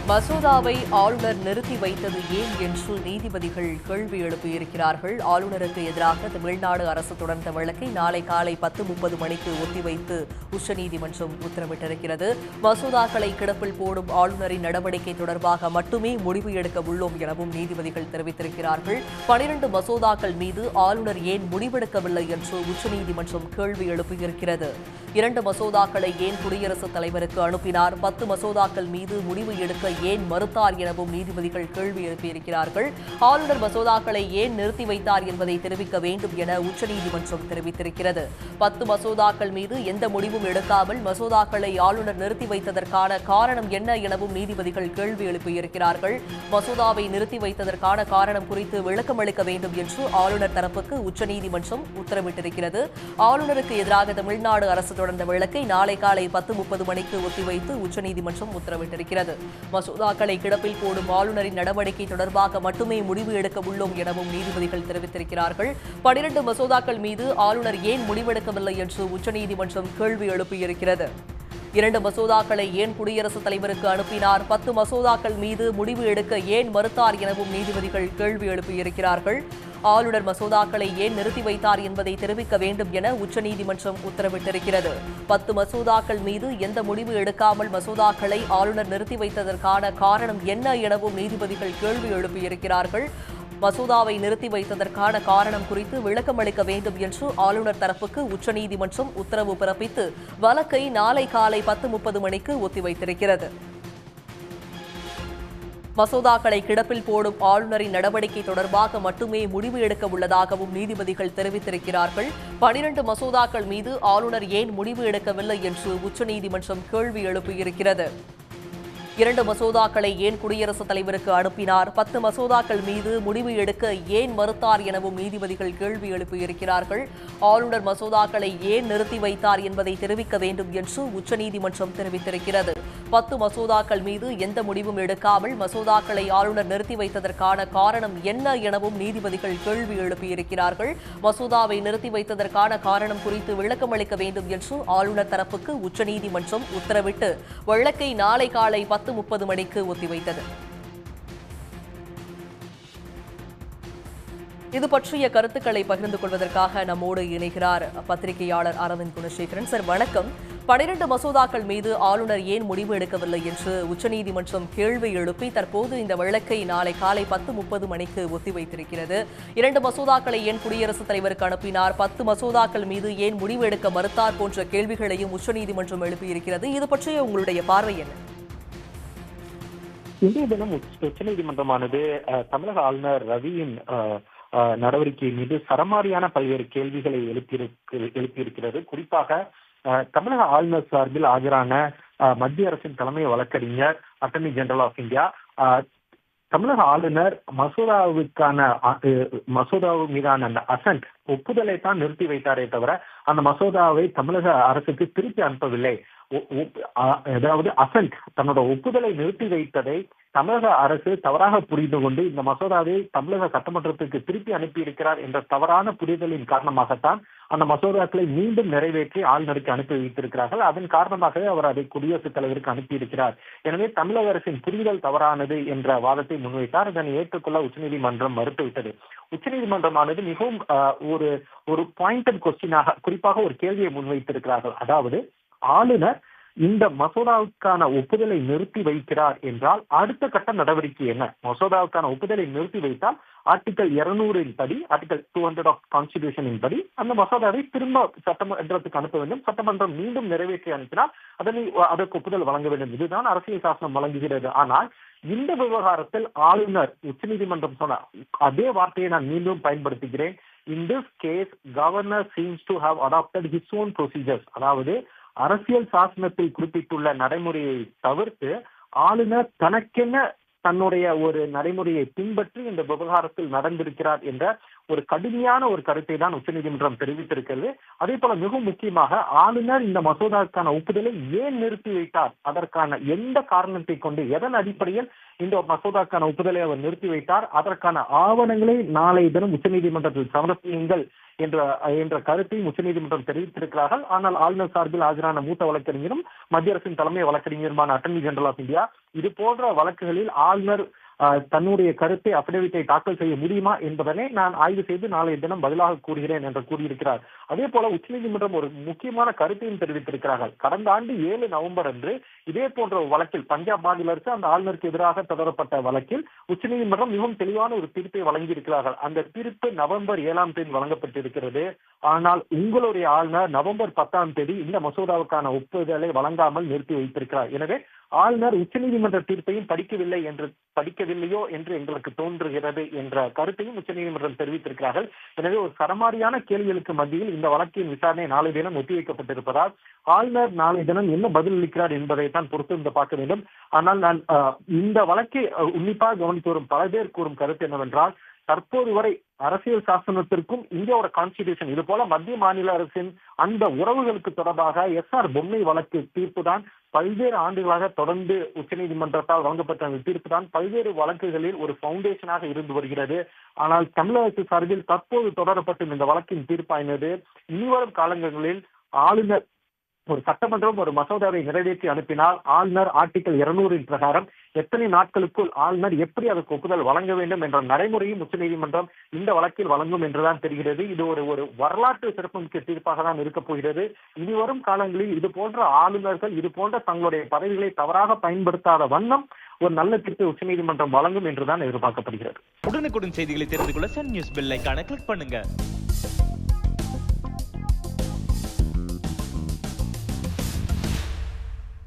மசோதாவை ஆளுநர் நிறுத்தி வைத்தது ஏன் என்று நீதிபதிகள் கேள்வி எழுப்பியிருக்கிறார்கள். ஆளுநருக்கு எதிராக தமிழ்நாடு அரசு தொடர்ந்த வழக்கை நாளை காலை 10:30 மணிக்கு ஒத்திவைத்து உச்சநீதிமன்றம் உத்தரவிட்டிருக்கிறது. மசோதாக்களை கிடப்பில் போடும் ஆளுநரின் நடவடிக்கை தொடர்பாக மட்டுமே முடிவு எடுக்க உள்ளோம் எனவும் நீதிபதிகள் தெரிவித்திருக்கிறார்கள். 12 மசோதாக்கள் மீது ஆளுநர் ஏன் முடிவெடுக்கவில்லை என்று உச்சநீதிமன்றம் கேள்வி எழுப்பியிருக்கிறது. 2 மசோதாக்களை ஏன் குடியரசுத் தலைவருக்கு அனுப்பினார், 10 மசோதாக்கள் மீது முடிவு எடுக்க ஏன் மறுத்தார் எனவும் நீதிபதிகள் கேள்வி எழுப்பியிருக்கிறார்கள். ஆளுநர் மசோதாக்களை ஏன் நிறுத்தி வைத்தார் என்பதை தெரிவிக்க வேண்டும் என உச்சநீதிமன்றம் தெரிவித்திருக்கிறது. 10 மசோதாக்கள் மீது எந்த முடிவும் எடுக்காமல் மசோதாக்களை ஆளுநர் நிறுத்தி வைத்ததற்கான காரணம் என்ன எனவும் நீதிபதிகள் கேள்வி எழுப்பியிருக்கிறார்கள். மசோதாவை நிறுத்தி வைத்ததற்கான காரணம் குறித்து விளக்கம் அளிக்க வேண்டும் என்று ஆளுநர் தரப்புக்கு உச்சநீதிமன்றம் உத்தரவிட்டிருக்கிறது. ஆளுநருக்கு எதிராக தமிழ்நாடு அரசு தொடர்ந்த வழக்கை நாளை காலை 10:30 மணிக்கு ஒத்திவைத்து உச்சநீதிமன்றம் உத்தரவிட்டிருக்கிறது. மசோதாக்களை கிடப்பில் போடும் ஆளுநரின் நடவடிக்கை தொடர்பாக மட்டுமே முடிவு எடுக்க உள்ளோம் எனவும் நீதிபதிகள் தெரிவித்திருக்கிறார்கள். 12 மசோதாக்கள் மீது ஆளுநர் ஏன் முடிவெடுக்கவில்லை என்று உச்சநீதிமன்றம் கேள்வி எழுப்பியிருக்கிறது. 2 மசோதாக்களை ஏன் குடியரசுத் தலைவருக்கு அனுப்பினார், 10 மசோதாக்கள் மீது முடிவு எடுக்க ஏன் மறுத்தார் எனவும் நீதிபதிகள் கேள்வி எழுப்பியிருக்கிறார்கள். ஆளுநர் மசோதாக்களை ஏன் நிறுத்தி வைத்தார் என்பதை தெரிவிக்க வேண்டும் என உச்சநீதிமன்றம் உத்தரவிட்டிருக்கிறது. 10 மசோதாக்கள் மீது எந்த முடிவு எடுக்காமல் மசோதாக்களை ஆளுநர் நிறுத்தி வைத்ததற்கான காரணம் என்ன எனவும் நீதிபதிகள் கேள்வி எழுப்பியிருக்கிறார்கள். மசோதாவை நிறுத்தி வைத்ததற்கான காரணம் குறித்து விளக்கம் அளிக்க வேண்டும் என்று ஆளுநர் தரப்புக்கு உச்சநீதிமன்றம் உத்தரவு பிறப்பித்து வழக்கை நாளை காலை 10:30 மணிக்கு ஒத்திவைத்திருக்கிறது. மசோதாக்களை கிடப்பில் போடும் ஆளுநரின் நடவடிக்கை தொடர்பாக மட்டுமே முடிவு எடுக்க உள்ளதாகவும் நீதிபதிகள் தெரிவித்திருக்கிறார்கள். 12 மசோதாக்கள் மீது ஆளுநர் ஏன் முடிவு எடுக்கவில்லை என்று உச்சநீதிமன்றம் கேள்வி எழுப்பியிருக்கிறது. 2 மசோதாக்களை ஏன் குடியரசுத் தலைவருக்கு அனுப்பினார், 10 மசோதாக்கள் மீது முடிவு எடுக்க ஏன் மறுத்தார் எனவும் நீதிபதிகள் கேள்வி எழுப்பியிருக்கிறார்கள். ஆளுநர் மசோதாக்களை ஏன் நிறுத்தி வைத்தார் என்பதை தெரிவிக்க வேண்டும் என்று உச்சநீதிமன்றம் தெரிவித்திருக்கிறது. 10 மசோதாக்கள் மீது எந்த முடிவும் எடுக்காமல் மசோதாக்களை ஆளுநர் நிறுத்தி வைத்ததற்கான காரணம் என்ன எனவும் நீதிபதிகள் கேள்வி எழுப்பியிருக்கிறார்கள். மசோதாவை நிறுத்தி வைத்ததற்கான காரணம் குறித்து விளக்கம் அளிக்க வேண்டும் என்று ஆளுநர் தரப்புக்கு உச்சநீதிமன்றம் உத்தரவிட்டு வழக்கை நாளை காலை 10:30 மணிக்கு ஒத்திவைத்தது. இது பற்றிய கருத்துக்களை பகிர்ந்து கொள்வதற்காக நம்மோடு இணைகிறார் பத்திரிகையாளர் அரவிந்த் குணசேகரன். சார் வணக்கம். 12 மசோதாக்கள் மீது ஆளுநர் ஏன் முடிவு எடுக்கவில்லை என்று உச்சநீதிமன்றம் கேள்வி எழுப்பி தற்போது இந்த வழக்கை நாளை காலை 10:30 மணிக்கு ஒத்திவைத்திருக்கிறது. 2 மசோதாக்களை ஏன் குடியரசுத் தலைவருக்கு அனுப்பினார், 10 மசோதாக்கள் மீது ஏன் முடிவு எடுக்க மறுத்தார் போன்ற கேள்விகளையும் உச்சநீதிமன்றம் எழுப்பியிருக்கிறது. இது பற்றிய உங்களுடைய பார்வை என்ன? இன்றைய தினம் உச்சநீதிமன்றமானது தமிழக ஆளுநர் ரவியின் நடவடிக்கை மீது சரமாரியான பல்வேறு கேள்விகளை எழுப்பியிருக்கிறது. குறிப்பாக தமிழக ஆளுநர் சார்பில் ஆஜரான மத்திய அரசின் தலைமை வழக்கறிஞர் அட்டர்னி ஜெனரல் ஆஃப் இந்தியா தமிழக ஆளுநர் மசோதாவு மீதான அந்த அசன்ட் ஒப்புதலை தான் நிறுத்தி வைத்தாரே தவிர அந்த மசோதாவை தமிழக அரசுக்கு திருப்பி அனுப்பவில்லை. அதாவது அசன்ட் தன்னோட ஒப்புதலை நிறுத்தி வைத்ததை தமிழக அரசு தவறாக புரிந்து கொண்டு இந்த மசோதாவை தமிழக சட்டமன்றத்துக்கு திருப்பி அனுப்பியிருக்கிறார் என்ற தவறான புரிதலின் காரணமாகத்தான் அந்த மசோதாக்களை மீண்டும் நிறைவேற்றி ஆளுநருக்கு அனுப்பி வைத்திருக்கிறார்கள். அதன் காரணமாகவே அவர் அதை குடியரசுத் தலைவருக்கு அனுப்பியிருக்கிறார். எனவே தமிழக அரசின் புரிதல் தவறானது என்ற வாதத்தை முன்வைத்தார். அதனை ஏற்றுக்கொள்ள உச்சநீதிமன்றம் மறுத்துவிட்டது. உச்சநீதிமன்றமானது மிகவும் ஒரு பாயிண்டட் கொஸ்டினாக குறிப்பாக ஒரு கேள்வியை முன்வைத்திருக்கிறார்கள். அதாவது ஆளுநர் இந்த மசோதாவுக்கான ஒப்புதலை நிறுத்தி வைக்கிறார் என்றால் அடுத்த கட்ட நடவடிக்கை என்ன? மசோதாவுக்கான ஒப்புதலை நிறுத்தி வைத்தால் ஆர்டிகல் 200 படி, ஆர்டிகல் 200 ஆஃப் கான்ஸ்டிடியூஷனின் படி அந்த மசோதாவை திரும்ப சட்டமன்றத்துக்கு அனுப்ப வேண்டும். சட்டமன்றம் மீண்டும் நிறைவேற்றி அனுப்பினால் அதற்கு ஒப்புதல் வழங்க வேண்டும். இதுதான் அரசியல் சாசனம் வழங்குகிறது. ஆனால் இந்த விவகாரத்தில் ஆளுநர் உச்சநீதிமன்றம் சொன்ன அதே வார்த்தையை நான் மீண்டும் பயன்படுத்துகிறேன். In this case, governor seems to have adopted his own procedures. அதாவது அரசியல் சாசனத்தில் குறிப்பிட்டுள்ள நடைமுறையை தவிர்த்து ஆளுநர் தனக்கென தன்னுடைய ஒரு நடைமுறையை பின்பற்றி இந்த விவகாரத்தில் நடந்திருக்கிறார் என்ற ஒரு கடுமையான ஒரு கருத்தை தான் உச்சநீதிமன்றம் தெரிவித்திருக்கிறது. அதே போல மிகவும் முக்கியமாக ஆளுநர் இந்த மசோதாவுக்கான ஒப்புதலை ஏன் நிறுத்தி வைத்தார், அதற்கான எந்த காரணத்தை கொண்டு எதன் அடிப்படையில் இந்த மசோதாக்கான ஒப்புதலை அவர் நிறுத்தி வைத்தார், அதற்கான ஆவணங்களை நாளைய தினம் உச்சநீதிமன்றத்தில் சமர்ப்பியுங்கள் என்ற கருத்தையும் உச்சநீதிமன்றம் தெரிவித்திருக்கிறார்கள். ஆனால் ஆளுநர் சார்பில் ஆஜரான மூத்த வழக்கறிஞரும் மத்திய அரசின் தலைமை வழக்கறிஞருமான அட்டர்னி ஜெனரல் ஆஃப் இந்தியா இது போன்ற வழக்குகளில் ஆளுநர் தன்னுடைய கருத்தை அபிடவிட்டை தாக்கல் செய்ய முடியுமா என்பதனை நான் ஆய்வு செய்து நாளைய தினம் பதிலாக கூறுகிறேன் என்று கூறியிருக்கிறார். அதே போல உச்சநீதிமன்றம் ஒரு முக்கியமான கருத்தையும் தெரிவித்திருக்கிறார்கள். கடந்த ஆண்டு 7 நவம்பர் அன்று இதே போன்ற வழக்கில் பஞ்சாப் மாநில அரசு அந்த ஆளுநருக்கு எதிராக தொடரப்பட்ட வழக்கில் உச்சநீதிமன்றம் மிகவும் தெளிவான ஒரு தீர்ப்பை வழங்கியிருக்கிறார்கள். அந்த தீர்ப்பு நவம்பர் 7ஆம் தேதி வழங்கப்பட்டிருக்கிறது. ஆனால் உங்களுடைய ஆளுநர் நவம்பர் 10ஆம் தேதி இந்த மசோதாவுக்கான ஒப்புதலை வழங்காமல் நிறுத்தி வைத்திருக்கிறார். எனவே ஆளுநர் உச்சநீதிமன்ற தீர்ப்பையும் படிக்கவில்லையோ என்று எங்களுக்கு தோன்றுகிறது என்ற கருத்தையும் உச்சநீதிமன்றம் தெரிவித்திருக்கிறார்கள். எனவே ஒரு சரமாரியான கேள்விகளுக்கு மத்தியில் இந்த வழக்கின் விசாரணை நாளை தினம் ஒத்திவைக்கப்பட்டிருப்பதால் ஆளுநர் நாளை தினம் என்ன பதில் அளிக்கிறார் என்பதை தான் பொறுத்திருந்து பார்க்க வேண்டும். ஆனால் நான் இந்த வழக்கை உன்னிப்பாக கவனித்து வரும் பல பேர் கூறும் கருத்து என்னவென்றால், தற்போது வரை அரசியல் சாசனத்திற்கும் இந்தியாவோட கான்ஸ்டிடியூஷன் இது போல மத்திய மாநில அரசின் அந்த உறவுகளுக்கு தொடர்பாக எஸ்ஆர் பொம்மை வழக்கு தீர்ப்பு தான் பல்வேறு ஆண்டுகளாக தொடர்ந்து உச்சநீதிமன்றத்தால் வழங்கப்பட்ட அந்த தீர்ப்பு தான் பல்வேறு வழக்குகளில் ஒரு பவுண்டேஷனாக இருந்து வருகிறது. ஆனால் தமிழக சார்பில் தற்போது தொடரப்பட்ட இந்த வழக்கின் தீர்ப்பானது இனிவரும் காலங்களில் ஆளுநர் ஒரு சட்டமன்றம் ஒரு மசோதாவை நிறைவேற்றி அனுப்பினால் ஆளுநர் ஆர்டிகல் 200 பிரகாரம் எத்தனை நாட்களுக்குள் ஆளுநர் எப்படி அதற்கு ஒப்புதல் வழங்க வேண்டும் என்ற நடைமுறையும் உச்சநீதிமன்றம் இந்த வழக்கில் வழங்கும் என்றுதான் தெரிகிறது. இது ஒரு வரலாற்று சிறப்புமிக்க தீர்ப்பாக தான் இருக்கப் போகிறது. இனி வரும் காலங்களில் இது போன்ற ஆளுநர்கள் இது போன்ற தங்களுடைய பதவிகளை தவறாக பயன்படுத்தாத வண்ணம் ஒரு நல்ல தீர்ப்பை உச்சநீதிமன்றம் வழங்கும் என்றுதான் எதிர்பார்க்கப்படுகிறது. உடனுக்குடன் செய்திகளை தெரிந்து கொள்ள சன் நியூஸ் பெல் ஐகானை கிளிக் பண்ணுங்க.